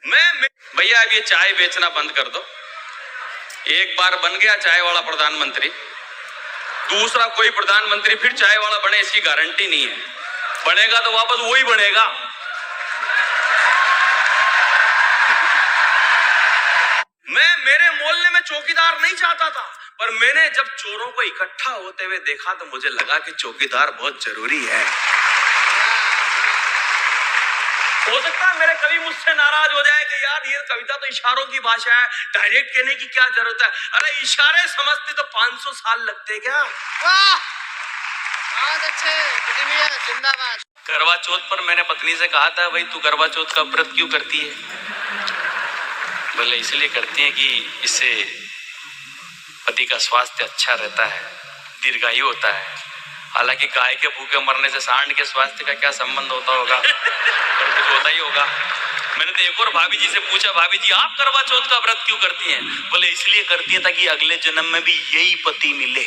मैं भैया अब ये चाय बेचना बंद कर दो। एक बार बन गया चाय वाला प्रधानमंत्री, दूसरा कोई प्रधानमंत्री फिर चाय वाला बने इसकी गारंटी नहीं है। बनेगा तो वापस वही बनेगा। मैं मेरे मोहल्ले में चौकीदार नहीं चाहता था, पर मैंने जब चोरों को इकट्ठा होते हुए देखा तो मुझे लगा कि चौकीदार बहुत जरूरी है। हो सकता है मेरे कवि मुझसे नाराज हो जाए कि यार ये कविता तो इशारों की भाषा है, डायरेक्ट कहने की क्या जरूरत है। अरे इशारे समझते तो 500 साल लगते क्या। वाह, बहुत अच्छे, जिंदाबाद। करवा चौथ पर मैंने पत्नी से कहा था, भाई तू करवा चौथ का व्रत क्यों करती है? बोले इसलिए करती है कि इससे पति का स्वास्थ्य अच्छा रहता है, दीर्घायु होता है। हालांकि गाय के भूखे मरने से सांड के स्वास्थ्य का क्या संबंध होता होगा, कुछ होता ही होगा। मैंने तो एक और भाभी जी से पूछा, भाभी जी आप करवा चौथ का व्रत क्यों करती हैं? बोले इसलिए करती हैं ताकि अगले जन्म में भी यही पति मिले।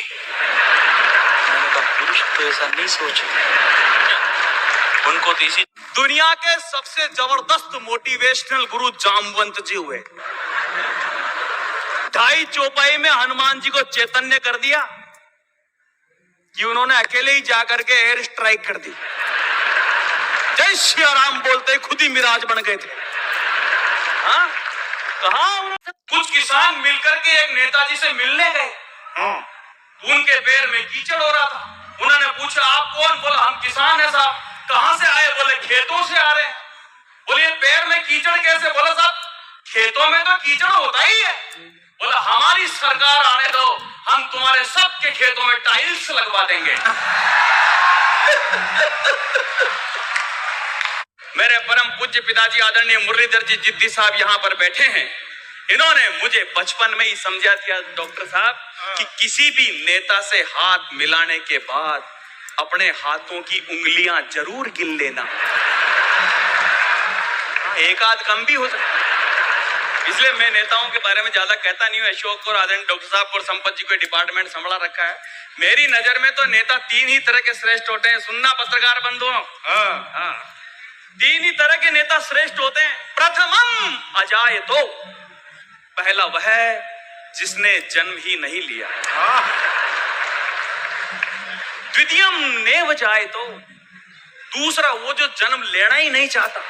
मैंने कहा पुरुष तो ऐसा नहीं सोचते, उनको तो इसी। दुनिया के सबसे जबरदस्त मोटिवेशनल गुरु जामवंत जी हुए। 2.5 चौपाई में हनुमान जी को चैतन्य कर दिया कि उन्होंने अकेले ही जाकर के एयर स्ट्राइक कर दी। जय श्री राम बोलते खुद ही मिराज बन गए थे। हाँ, कहा कुछ किसान मिलकर के एक नेताजी से मिलने गए। उनके पैर में कीचड़ हो रहा था। उन्होंने पूछा आप कौन? बोला हम किसान है साहब। कहां से आए? बोले खेतों से आ रहे हैं। बोले पैर में कीचड़ कैसे? बोला साहब खेतों में तो कीचड़ होता ही है। बोला हमारी सरकार आने दो, हम तुम्हारे सबके खेतों में टाइल्स लगवा देंगे। मेरे परम पूज्य पिताजी आदरणीय मुरलीधर जी जिद्दी साहब यहाँ पर बैठे हैं। इन्होंने मुझे बचपन में ही समझा दिया डॉक्टर साहब कि किसी भी नेता से हाथ मिलाने के बाद अपने हाथों की उंगलियां जरूर गिन लेना। एक आध कम भी हो सकता। इसलिए मैं नेताओं के बारे में ज्यादा कहता नहीं हूँ। अशोक और आदरणीय डॉक्टर साहब और संपत जी को डिपार्टमेंट संभाला रखा है। मेरी नजर में तो नेता 3 ही तरह के श्रेष्ठ होते हैं। सुनना पत्रकार बंधुओं, 3 ही तरह के नेता श्रेष्ठ होते हैं। प्रथमम अजायतो, पहला वह जिसने जन्म ही नहीं लिया। द्वितीयम नेव जायतो, दूसरा वो जो जन्म लेना ही नहीं चाहता।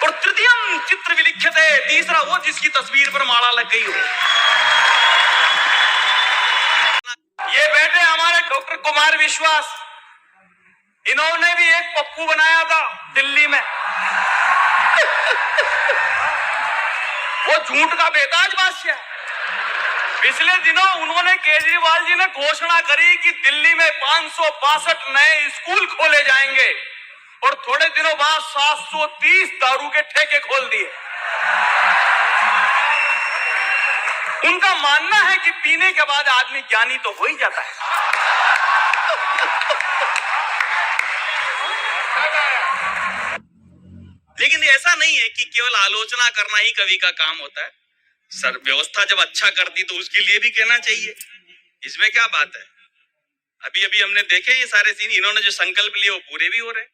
और तृतीयम चित्र विलिख्यते, तीसरा वो जिसकी तस्वीर पर माला लग गई हो। ये बैठे हमारे डॉक्टर कुमार विश्वास, इन्होंने भी एक पप्पू बनाया था दिल्ली में। वो झूठ का बेताज बादशाह। पिछले दिनों उन्होंने केजरीवाल जी ने घोषणा करी कि दिल्ली में 562 नए स्कूल खोले जाएंगे और थोड़े दिनों बाद 730 दारू के ठेके खोल दिए। उनका मानना है कि पीने के बाद आदमी ज्ञानी तो हो ही जाता है। लेकिन ऐसा नहीं है कि केवल आलोचना करना ही कवि का काम होता है। सर व्यवस्था जब अच्छा करती तो उसके लिए भी कहना चाहिए, इसमें क्या बात है। अभी अभी हमने देखे ये सारे सीन, इन्होंने जो संकल्प लिए वो पूरे भी हो रहे।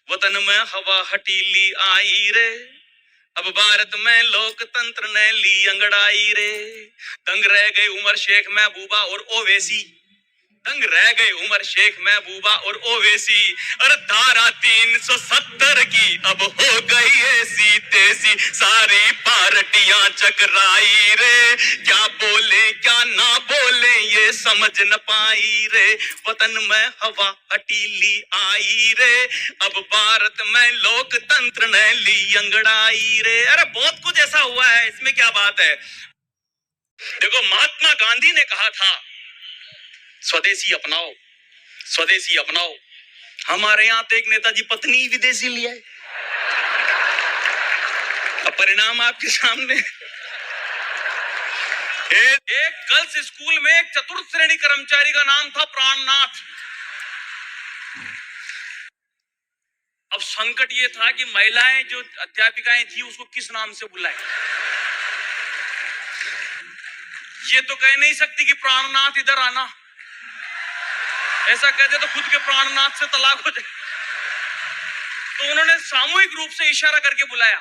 वतन में हवा हटीली आई रे, अब भारत में लोकतंत्र ने ली अंगड़ाई रे। दंग रह गई उमर शेख महबूबा और ओवैसी, दंग रह गए उमर शेख महबूबा और ओवैसी। अरे धारा 370 की अब हो गई ऐसी तैसी, सारी पार्टियां चकराई रे। क्या बोले क्या ना बोले ये समझ न पाई रे। वतन में हवा हटीली आई रे, अब भारत में लोकतंत्र ने ली अंगड़ाई रे। अरे बहुत कुछ ऐसा हुआ है, इसमें क्या बात है। देखो महात्मा गांधी ने कहा था स्वदेशी अपनाओ, स्वदेशी अपनाओ। हमारे यहाँ तो एक नेताजी पत्नी विदेशी लिया है। अब परिणाम आपके सामने। एक गर्ल्स स्कूल में एक चतुर्थ श्रेणी कर्मचारी का नाम था प्राणनाथ। अब संकट ये था कि महिलाएं जो अध्यापिकाएं थी उसको किस नाम से बुलाएं। ये तो कह नहीं सकती कि प्राणनाथ इधर आना, ऐसा कहते तो खुद के प्राणनाथ से तलाक हो जाए। तो तो उन्होंने सामूहिक रूप से इशारा करके बुलाया।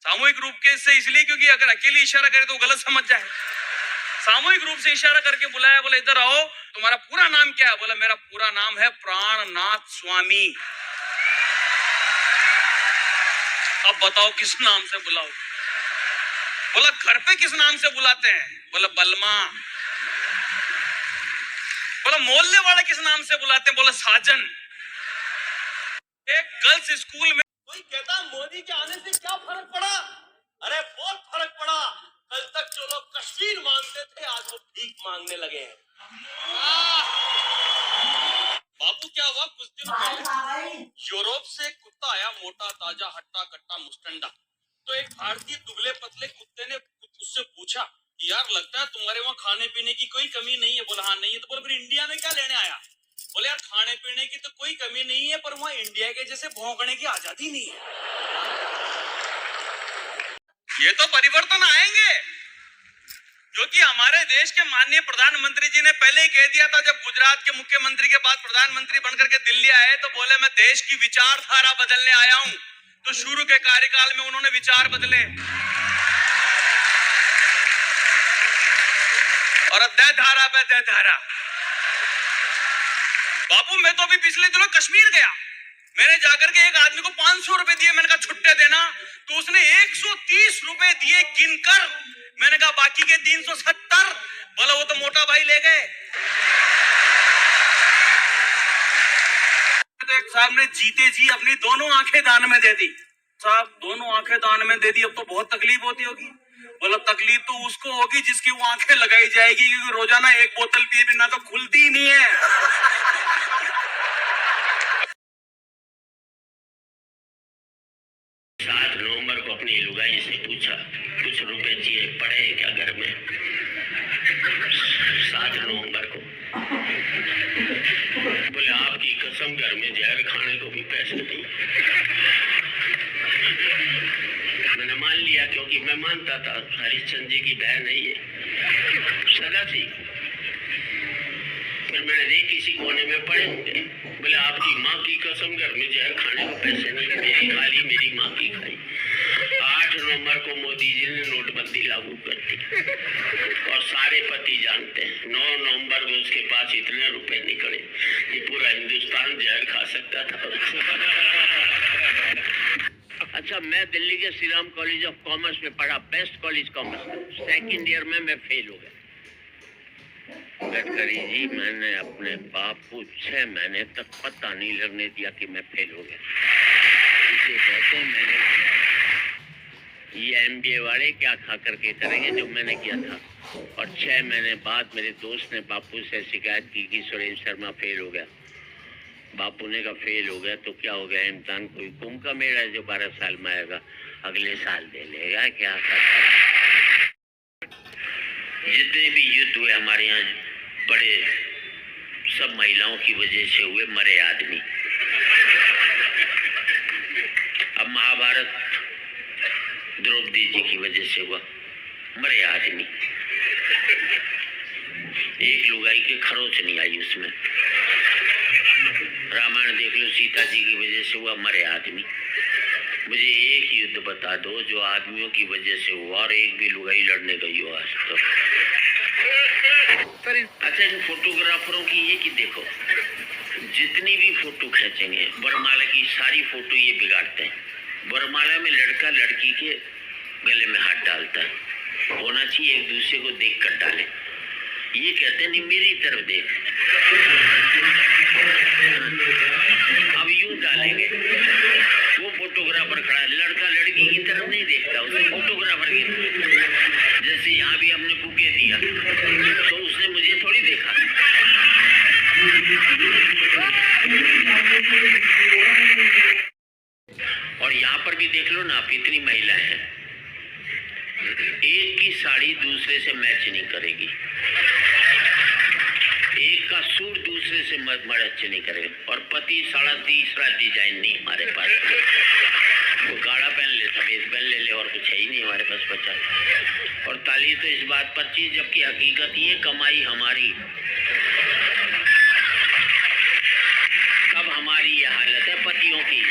सामूहिक रूप के से इसलिए क्योंकि अगर अकेले इशारा करे तो गलत समझ जाए। सामूहिक रूप से इशारा करके बुलाया, बोले इधर आओ, तुम्हारा पूरा नाम क्या है? बोला मेरा पूरा नाम है प्राणनाथ स्वामी। अब बताओ किस नाम से बुलाओ? बोला घर पे किस नाम से बुलाते हैं? बोला बलमा। बोला मोहल्ले वाले किस नाम से बुलाते हैं? बोला साजन। एक गर्ल्स स्कूल में कोई कहता मोदी के आने से क्या फर्क पड़ा? अरे बहुत फर्क पड़ा। कल तक जो लोग कश्मीर मांगते थे आज वो भीख मांगने लगे हैं। बापू क्या हुआ, कुछ दिन पहले यूरोप से एक कुत्ता आया, मोटा ताजा हट्टा कट्टा मुस्टंडा। तो एक भारतीय दुबले पतले कुत्ते ने उससे पूछा कि यार लगता है तुम्हारे वहाँ खाने पीने की कोई कमी नहीं है। बोला हाँ नहीं है। तो बोले फिर इंडिया में क्या लेने आया? बोले यार खाने पीने की तो कोई कमी नहीं है, पर वहाँ इंडिया के जैसे भौंकने की आजादी नहीं है। ये तो परिवर्तन आएंगे, क्योंकि हमारे देश के माननीय प्रधानमंत्री जी ने पहले ही कह दिया था, जब गुजरात के मुख्यमंत्री के बाद प्रधानमंत्री बनकर के दिल्ली आए तो बोले मैं देश की विचारधारा बदलने आया हूं। तो शुरू के कार्यकाल में उन्होंने विचार बदले और अब धारा पे धारा। बापू मैं तो अभी पिछले दिनों कश्मीर गया, मैंने जाकर के एक आदमी को 500 रुपए दिए, मैंने कहा छुट्टे देना, तो उसने 130 रुपए दिए गिनकर। मैंने कहा बाकी के 370। बोला वो तो मोटा भाई ले गए। तो एक साहब ने जीते जी अपनी दोनों आंखें दान में दे दी। साहब दोनों आंखें दान में दे दी, अब तो बहुत तकलीफ होती होगी। बोला तकलीफ तो उसको होगी जिसकी वो आंखें लगाई जाएगी, क्योंकि रोजाना एक बोतल पिए बिना तो खुलती ही नहीं है। नवंबर को अपनी लुगाई से पूछा कुछ रुपए चाहिए पड़े क्या घर में? 7 नवंबर को बोले आपकी कसम घर में जहर खाने को भी पैसे नहीं। मैंने मान लिया, क्योंकि मैं मानता था हरिश्चंद्र जी की बहन है ये, सदा थी। फिर मैंने देख किसी कोने में पड़े होंगे। बोले आपकी माँ की कसम घर में जहर खाने को पैसे नहीं, मेरी खाली मेरी माँ की खाई। 8 नवंबर को मोदी जी ने नोटबंदी लागू कर दी और सारे पति जानते हैं 9 नवंबर को उसके पास इतने रुपए निकले कि पूरा हिंदुस्तान जहर खा सकता था। अच्छा, मैं दिल्ली के Shri Ram college of commerce में पढ़ा, बेस्ट कॉलेज कॉमर्स में। 2nd ईयर में मैं फेल हो गया। गडकरी जी, मैंने अपने बाप को 6 महीने तक पता नहीं लगने दिया कि मैं फेल हो गया। इसे कहते हैं मैंने ये MBA वाले क्या खा करके करेंगे जो मैंने किया था। और 6 महीने बाद मेरे दोस्त ने बापू से शिकायत की कि सुरेंद्र शर्मा फेल हो गया। बापू ने कहा फेल हो गया तो क्या हो गया, इम्तिहान कोई कुंभ का मेला है जो 12 साल में आएगा, अगले साल दे लेगा क्या करता। जितने भी युद्ध हुए हमारे यहाँ बड़े, सब महिलाओं की वजह से हुए, मरे आदमी। अब महाभारत द्रौपदी जी की वजह से हुआ, मरे आदमी। एक लुगाई के खरोच नहीं आई उसमें। रामायण देख लो, सीता जी की वजह से हुआ, मरे आदमी। मुझे एक युद्ध बता दो जो आदमियों की वजह से हुआ और एक भी लुगाई लड़ने गई हो आज तक। अच्छा, इन फोटोग्राफरों की ये कि देखो जितनी भी फोटो खींचेंगे, वरमाला की सारी फोटो ये बिगाड़ते हैं। वरमाला में लड़का लड़की के गले में हाथ डालता है, होना चाहिए एक दूसरे को देख कर डाले। ये कहते हैं नहीं मेरी तरफ देख, अब यूं डालेंगे। वो फोटोग्राफर खड़ा है, लड़का लड़की की तरफ नहीं देखता, उसे फोटोग्राफर की तरफ। जैसे यहाँ भी हमने बुके दिया तो उसने मुझे थोड़ी देखा। और यहाँ पर भी देख लो ना आप, इतनी महिलाएं हैं, एक की साड़ी दूसरे से मैच नहीं करेगी, एक का सूट दूसरे से मैच नहीं करेगा। और पति साड़ा तीसरा डिजाइन नहीं हमारे पास, वो गाढ़ा पहन ले, सफेद पहन ले, और कुछ है ही नहीं हमारे पास बचा। और ताली तो इस बात पर चाहिए, जबकि हकीकत ये कमाई हमारी, सब हमारी है, हालत है पतियों की।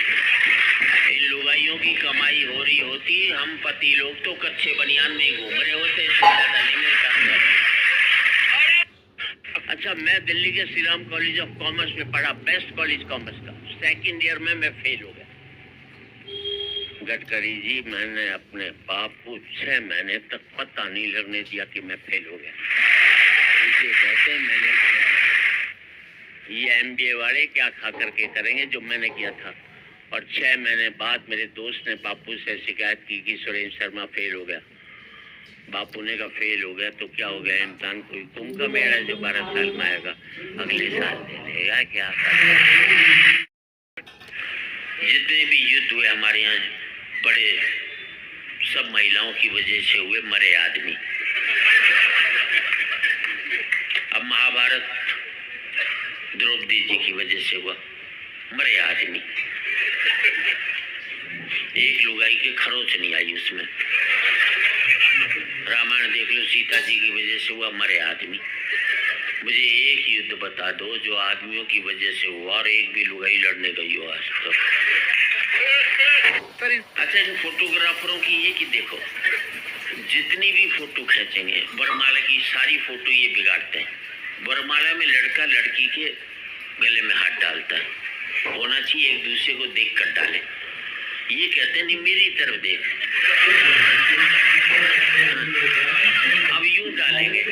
इन लुगाइयों की कमाई हो रही होती, हम पति लोग तो कच्चे बनियान में ही घूम रहे होते, इससे ज्यादा नहीं मिलता। अच्छा, मैं दिल्ली के Shri Ram college of commerce में पढ़ा, बेस्ट कॉलेज कॉमर्स का। सेकंड ईयर में मैं फेल हो गया। गडकरी जी, मैंने अपने बाप को 6 महीने तक पता नहीं लगने दिया कि मैं फेल हो गया। इसे कहते मैंने ये MBA वाले क्या खा करके करेंगे जो मैंने किया था। और 6 महीने बाद मेरे दोस्त ने बापू से शिकायत की कि सुरेंद्र शर्मा फेल हो गया। बापू ने कहा फेल हो गया तो क्या हो गया, इम्तिहान कोई कुंभ का मेला जो 12 साल में आएगा, अगले साल दे लेगा, क्या करेगा। जितने भी युद्ध हुए हमारे यहाँ बड़े, सब महिलाओं की वजह से हुए, मरे आदमी। अब महाभारत द्रौपदी जी की वजह से हुआ, मरे आदमी। एक लुगाई के खरोच नहीं आई उसमें। रामायण देख लो, सीता जी की वजह से हुआ, मरे आदमी। मुझे एक युद्ध बता दो जो आदमियों की वजह से हुआ और एक भी लुगाई लड़ने गई हो आज तक। अच्छा, जो फोटोग्राफरों की ये कि देखो, जितनी भी फोटो खींचेंगे, वरमाला की सारी फोटो ये बिगाड़ते हैं। वरमाला में लड़का लड़की के गले में हाथ डालता है, होना चाहिए एक दूसरे को देख कर डाले। ये कहते हैं नहीं मेरी तरफ देख, अब यूं डालेंगे।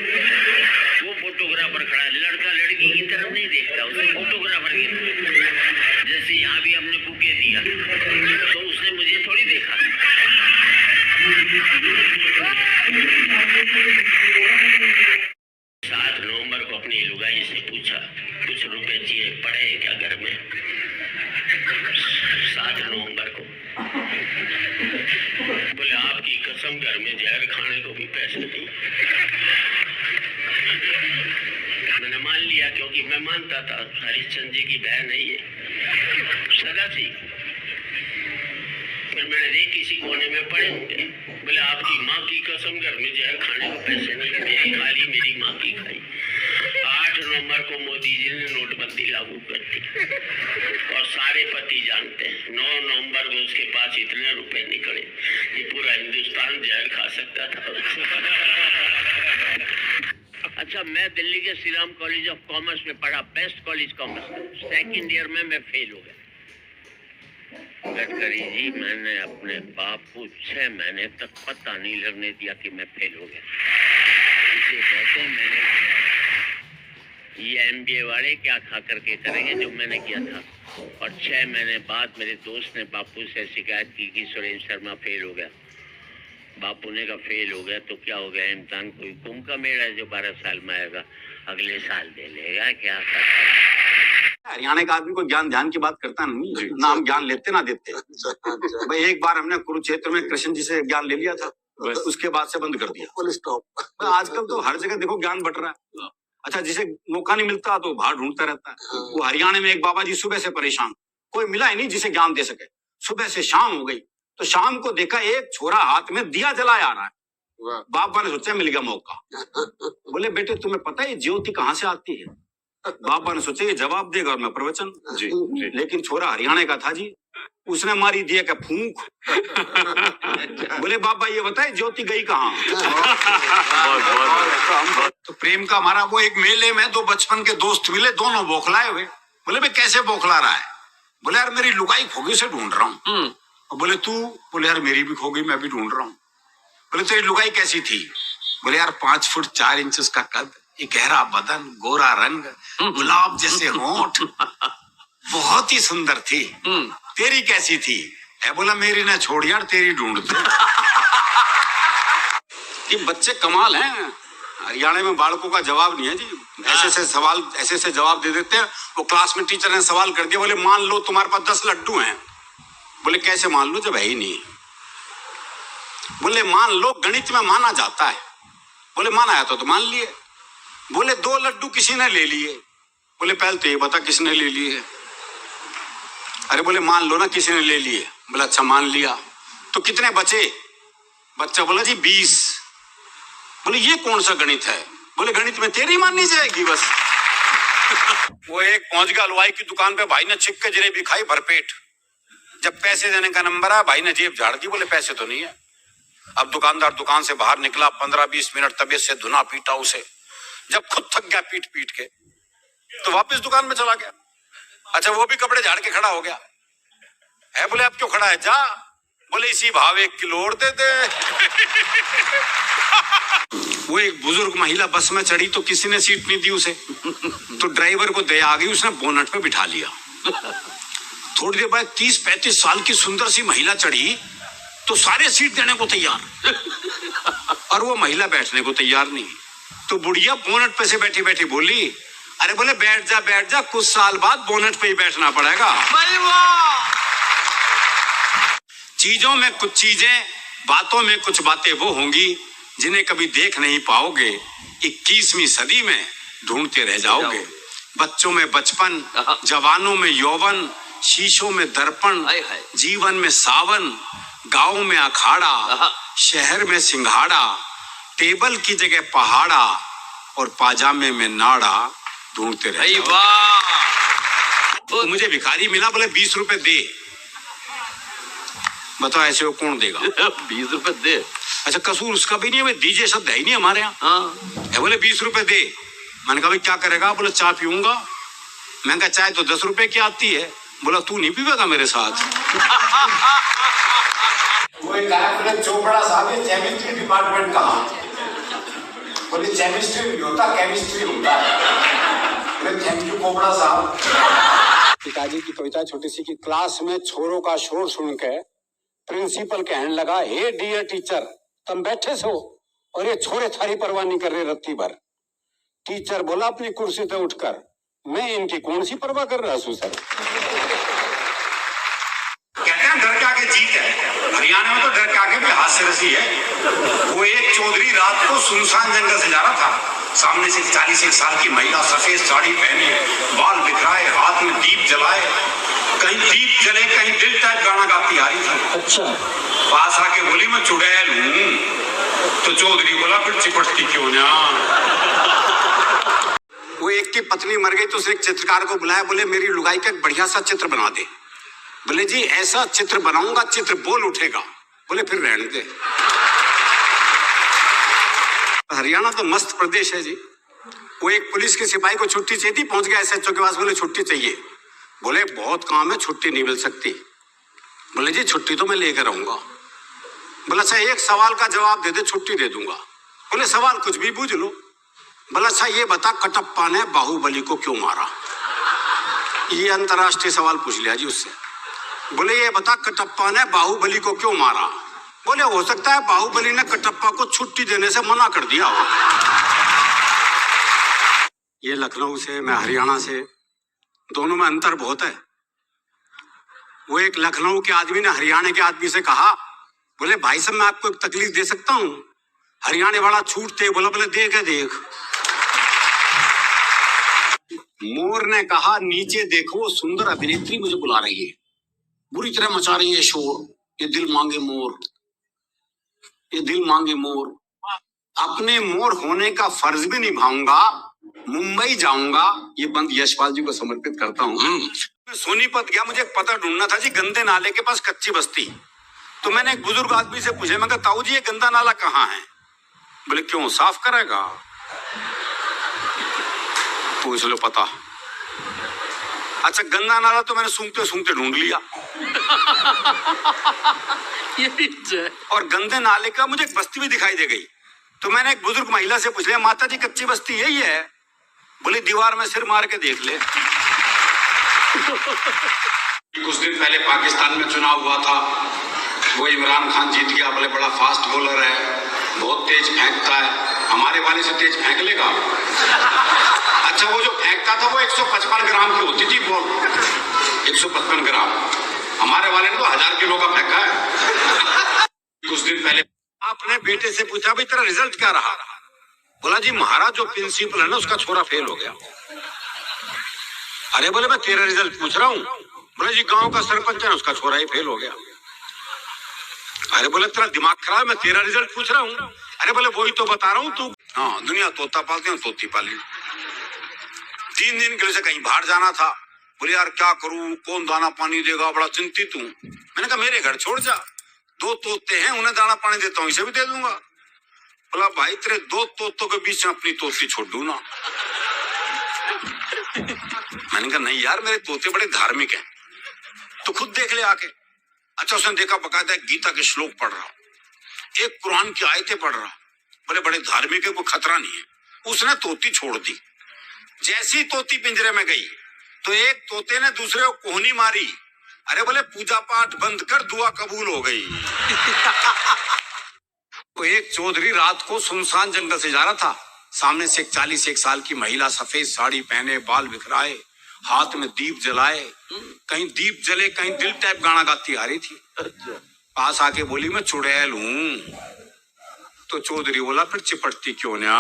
वो फोटोग्राफर खड़ा है, लड़का लड़की की तरफ नहीं देखता, उसने फोटोग्राफर की तरफ। जैसे यहाँ भी हमने बुके दिया तो उसने मुझे थोड़ी देखा। 7 नवंबर को अपनी लुगाई से पूछा, कुछ रुपए चाहिए, पड़े हैं क्या घर में? 7 नवंबर को बोले आपकी कसम घर में जहर खाने को भी पैसे नहीं। मैंने मान लिया, क्योंकि मैं मानता था हरिश्चंद्र जी की बहन है ये, सदा थी। फिर मैंने देख किसी कोने में पड़े होंगे, बोले आपकी माँ की कसम घर में जहर खाने को पैसे नहीं, मेरी खाली मेरी माँ की खाई। 8 नवंबर को मोदी जी ने नोटबंदी लागू कर दी और सारे पति जानते हैं 9 नवंबर को उसके पास इतने रुपए निकले कि पूरा हिंदुस्तान जहर खा सकता था। अच्छा, मैं दिल्ली के Shri Ram college of commerce में पढ़ा, बेस्ट कॉलेज कॉमर्स का। सेकंड ईयर में मैं फेल हो गया। गडकरी जी, मैंने अपने बाप को 6 महीने तक पता नहीं लगने दिया कि मैं फेल हो गया। इसे कहते मैंने ये MBA वाले क्या खा करके करेंगे जो मैंने किया था। और 6 महीने बाद मेरे दोस्त ने बापू से शिकायत की कि सुरेंद्र शर्मा फेल हो गया। बापू ने कहा फेल हो गया तो क्या हो गया, इम्तिहान कोई कुंभ का मेला जो 12 साल में आएगा, अगले साल दे लेगा, क्या करेगा। हरियाणा का आदमी को ध्यान की बात करता नहीं, ना हम ज्ञान लेते ना देते। भाई एक बार हमने कुरुक्षेत्र में कृष्ण जी से ज्ञान ले लिया था, उसके बाद से बंद कर दिया, फुल स्टॉप। आजकल तो हर जगह देखो ज्ञान बट रहा है। अच्छा, जिसे मौका नहीं मिलता तो बाहर ढूंढता रहता है। वो हरियाणा में एक बाबा जी सुबह से परेशान, कोई मिला ही नहीं जिसे ज्ञान दे सके। सुबह से शाम हो गई तो शाम को देखा एक छोरा हाथ में दिया जलाया आ रहा है। बाबा ने सोचा मिल गया मौका। बोले बेटे तुम्हें पता है ज्योति कहाँ से आती है? बाबा ने सोचा ये जवाब देगा और मैं प्रवचन। जी। लेकिन छोरा हरियाणा का था जी, उसने मारी दिया का फूंक। बोले बाबा ये बताए ज्योति गई कहाँ? तो प्रेम का हमारा वो एक मेले में 2 बचपन के दोस्त मिले, दोनों बौखलाए हुए। बोले भाई कैसे बौखला रहा है? बोले यार मेरी लुगाई खोगी से ढूंढ रहा हूँ। बोले तू? बोले यार मेरी भी खोगी, मैं भी ढूंढ रहा हूँ। बोले तेरी लुगाई कैसी थी? बोले यार 5 फुट 4 इंच उसका कद, ये गहरा बदन, गोरा रंग, गुलाब जैसे होंठ, बहुत ही सुंदर थी। तेरी कैसी थी? है बोला मेरी ना छोड़ यार, तेरी ढूंढते। ये बच्चे कमाल हैं। हरियाणा में बालकों का जवाब नहीं है जी, ऐसे जवाब दे देते हैं। वो क्लास में टीचर ने सवाल कर दिया, बोले मान लो तुम्हारे पास 10 लड्डू हैं। बोले कैसे मान लो जब है ही नहीं? बोले मान लो गणित में माना जाता है। बोले माना है तो मान लिए। बोले 2 लड्डू किसी ने ले लिए। बोले पहले तो ये बता किसने ले लिए? अरे बोले मान लो ना किसी ने ले लिए। बोले अच्छा मान लिया, तो कितने बचे? बच्चा बोला जी 20। बोले ये कौन सा गणित है? बोले गणित में तेरी माननी जाएगी बस। वो एक पहुंच गया हलवाई की दुकान पे, भाई ने छिप के जलेबी खाई भरपेट। जब पैसे देने का नंबर आया, भाई ने जेब झाड़ दी, बोले पैसे तो नहीं है। अब दुकानदार दुकान से बाहर निकला, 15-20 मिनट तबीयत से धुना पीटा उसे। जब खुद थक गया पीट पीट के, तो वापस दुकान में चला गया। अच्छा, वो भी कपड़े झाड़ के खड़ा हो गया है। बोले अब क्यों खड़ा है, जा। बोले इसी भाव 1 किलो और दे दे। वो एक बुजुर्ग महिला बस में चढ़ी तो किसी ने सीट नहीं दी उसे, तो ड्राइवर को दया आ गई, उसने बोनट पे बिठा लिया। थोड़ी देर बाद 30-35 साल की सुंदर सी महिला चढ़ी तो सारे सीट देने को तैयार, और वो महिला बैठने को तैयार नहीं। तो बुढ़िया बोनट पे से बैठी बैठी बोली, अरे बोले बैठ जा, कुछ साल बाद बोनट पे ही बैठना पड़ेगा। चीजों में कुछ चीजें, बातों में कुछ बातें वो होंगी जिन्हें कभी देख नहीं पाओगे, 21वीं सदी में ढूंढते रह जाओगे। बच्चों में बचपन, जवानों में यौवन, शीशों में दर्पण, जीवन में सावन, गांव में अखाड़ा, शहर में सिंघाड़ा, टेबल की जगह पहाड़ा, और पाजामे में नाड़ा, ढूंढते रह जाओगे। तो मुझे भिखारी मिला, बोले 20 रुपए दे। बताओ ऐसे वो कौन देगा? 20 रुपए दे। अच्छा, कसूर उसका भी नहीं है, दीजिए शब्द है ही नहीं हमारे यहाँ। बोले 20 रुपए दे। मैंने कहा भाई क्या करेगा? बोले चाय पीऊंगा। मैंने कहा चाय तो 10 रुपए की आती है। बोला तू नहीं पीवेगा मेरे साथ? वो एक बोले चोपड़ा साहब, केमिस्ट्री डिपार्टमेंट कहाँ? बोले केमिस्ट्री नहीं होता, केमिस्ट्री होता है। बोले थैंक यू चोपड़ा साहब। पिताजी की कविता छोटी सी, की क्लास में छोरों का शोर सुन के प्रिंसिपल कहने लगा, हे डियर टीचर, तुम बैठे सो और ये छोरे थारी परवाह नहीं कर रहे रत्ती भर। टीचर बोला अपनी कुर्सी से उठकर, मैं इनकी कौन सी परवाह कर रहा हूँ सर। कहते हैं डर के आगे जीत है। हरियाणा में तो डर के आगे भी हास्य रसी है। वो एक चौधरी रात को सुनसान जंगल से जा रहा था। सामने से 41 साल की महिला, सफेद साड़ी पहने, बाल बिखराए, हाथ में दीप जलाए, कहीं दीप जले कहीं दिल टाइप गाना गाती आ रही थी। अच्छा। पास आके बोली मैं चुड़ैल हूँ। तो चौधरी बोला फिर चिपटती क्यों ना। वो एक की पत्नी मर गई तो उसने एक चित्रकार को बुलाया, बोले मेरी लुगाई का एक बढ़िया सा चित्र बना दे। बोले जी ऐसा चित्र बनाऊंगा चित्र बोल उठेगा। बोले फिर रहने दे। हरियाणा तो मस्त प्रदेश है जी। वो एक पुलिस के सिपाही को छुट्टी चाहिए थी, पहुंच गया एसएचओ के पास, बोले छुट्टी चाहिए। बोले बहुत काम है, छुट्टी नहीं मिल सकती। बोले जी छुट्टी तो मैं लेकर आऊंगा। बोला अच्छा एक सवाल का जवाब दे दे, छुट्टी दे दूंगा। बोले सवाल कुछ भी पूछ लो। बोला अच्छा ये बता, कटप्पा ने बाहुबली को क्यों मारा? ये अंतरराष्ट्रीय सवाल पूछ लिया जी उससे। बोले ये बता, कटप्पा ने बाहुबली को क्यों मारा? बोले हो सकता है बाहुबली ने कटप्पा को छुट्टी देने से मना कर दिया हो। ये लखनऊ से, मैं हरियाणा से, दोनों में अंतर बहुत है। वो एक लखनऊ के आदमी ने हरियाणा के आदमी से कहा, बोले भाई साहब मैं आपको एक तकलीफ दे सकता हूँ? हरियाणा वाला छूटते बोला, बोले देख है देख। मोर ने कहा नीचे देखो सुंदर अभिनेत्री मुझे बुला रही है, बुरी तरह मचा रही है शोर, ये दिल मांगे मोर, ये दिल मांगे मोर। अपने मोर होने का फर्ज भी निभाऊंगा, मुंबई जाऊंगा। ये बंद यशपाल जी को समर्पित करता हूँ। मैं सोनीपत गया, मुझे एक पता ढूंढना था जी, गंदे नाले के पास कच्ची बस्ती। तो मैंने एक बुजुर्ग आदमी से पूछा, मैं कहा ताऊ जी ये गंदा नाला कहाँ है? बोले क्यों, साफ करेगा? पूछ लो पता। अच्छा गंदा नाला तो मैंने सूंघते सूंघते ढूंढ लिया। ये भी और गंदे नाले का मुझे एक बस्ती भी दिखाई दे गई। तो मैंने एक बुजुर्ग महिला से पूछ लिया, माता जी कच्ची बस्ती यही है? बोली दीवार में सिर मार के देख ले। कुछ दिन पहले पाकिस्तान में चुनाव हुआ था, वो इमरान खान जीत गया। बोले बड़ा फास्ट बॉलर है, बहुत तेज फेंकता है, हमारे वाले से तेज फेंक लेगा। अच्छा वो जो फेंकता था वो 155 ग्राम की होती थी बॉल, 155 ग्राम। हमारे वाले ने तो 1000 किलो का फेंका है। कुछ दिन पहले आपने बेटे से पूछा भाई तेरा रिजल्ट क्या रहा? बोला जी महाराज जो प्रिंसिपल है ना उसका छोरा फेल हो गया। अरे बोले मैं तेरा रिजल्ट पूछ रहा हूँ। बोले जी गांव का सरपंच है ना उसका छोरा ही फेल हो गया। अरे बोले तेरा दिमाग खराब, मैं तेरा रिजल्ट पूछ रहा हूँ। अरे बोले वही तो बता रहा हूँ तू। हाँ दुनिया तोता पालती है, तोती पाली। 3 दिन के लिए से कहीं बाहर जाना था। बोले यार क्या करूं, कौन दाना पानी देगा, बड़ा चिंतित हूं। मैंने कहा मेरे घर छोड़ जा, 2 तोते हैं, उन्हें दाना पानी देता हूँ, इसे भी दे दूंगा। बोला भाई तेरे 2 तोतों के बीच में अपनी तोती छोड़ दूं ना। मैंने कहा नहीं यार, मेरे तोते बड़े धार्मिक हैं, तो खुद देख ले आके। अच्छा, उसने देखा बकायदा गीता के श्लोक पढ़ रहा, एक कुरान की आयतें पढ़ रहा। बोले बड़े धार्मिक है, कोई खतरा नहीं है। उसने तोती छोड़ दी। जैसी तोती पिंजरे में गई तो एक तोते ने दूसरे को कोहनी मारी। अरे बोले पूजा पाठ बंद कर, दुआ कबूल हो गई। तो एक चौधरी रात को सुनसान जंगल से जा रहा था। सामने से एक 41 साल की महिला, सफेद साड़ी पहने, बाल बिखराए, हाथ में दीप जलाए, कहीं दीप जले कहीं दिल टाइप गाना गाती आ रही थी। पास आके बोली मैं चुड़ैल हूं। तो चौधरी बोला फिर चिपटती क्यों ना।